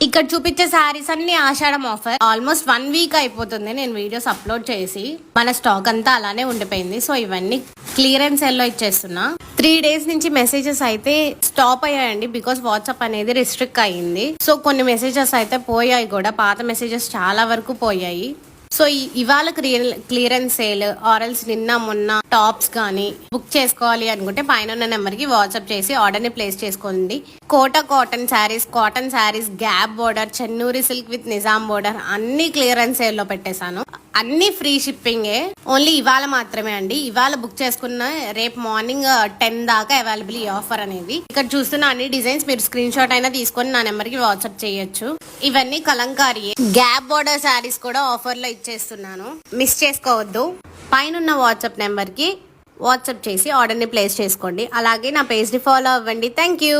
ఇక్కడ చూపించే శారీస్ అన్ని ఆషాఢం ఆఫర్. ఆల్మోస్ట్ 1 వీక్ అయిపోతుంది నేను వీడియోస్ అప్లోడ్ చేసి. మన స్టాక్ అంతా అలానే ఉండిపోయింది. సో ఇవన్నీ క్లియరెన్స్ సేల్ లో ఇచ్చేస్తున్నా. 3 days నుంచి మెసేజెస్ అయితే స్టాప్ అయ్యాయండి, బికాస్ వాట్సాప్ అనేది రిస్ట్రిక్ట్ అయ్యింది. సో కొన్ని మెసేజెస్ అయితే పోయాయి కూడా, పాత మెసేజెస్ చాలా వరకు పోయాయి. సో ఇవాళ క్లియరెన్స్ సేల్ ఆర్ఎల్స్ నిన్న మొన్న టాప్స్ కానీ బుక్ చేసుకోవాలి అనుకుంటే పైన ఉన్న నెంబర్ కి వాట్సాప్ చేసి ఆర్డర్ ని ప్లేస్ చేసుకోండి. Kota cotton saris, gap border, Chennuri silk with Nizam border అన్ని క్లియరెన్స్ సేల్ లో పెట్టేశాను. అన్ని ఫ్రీ షిప్పింగే, ఓన్లీ ఇవాళ మాత్రమే అండి. ఇవాళ బుక్ చేసుకున్న రేపు మార్నింగ్ 10 దాకా అవైలబుల్ ఈ ఆఫర్ అనేది. ఇక్కడ చూస్తున్న అన్ని డిజైన్స్ మీరు స్క్రీన్ షాట్ అయినా తీసుకొని నా నెంబర్ కి వాట్సాప్ చేయొచ్చు. ఇవన్నీ కలంకారీ గ్యాప్ బోర్డర్ శారీస్ కూడా ఆఫర్ లో ఇచ్చేస్తున్నాను, మిస్ చేసుకోవద్దు. పైన వాట్సాప్ నెంబర్ కి వాట్సాప్ చేసి ఆర్డర్ ని ప్లేస్ చేసుకోండి. అలాగే నా పేజ్ ని ఫాలో అవ్వండి. Thank you.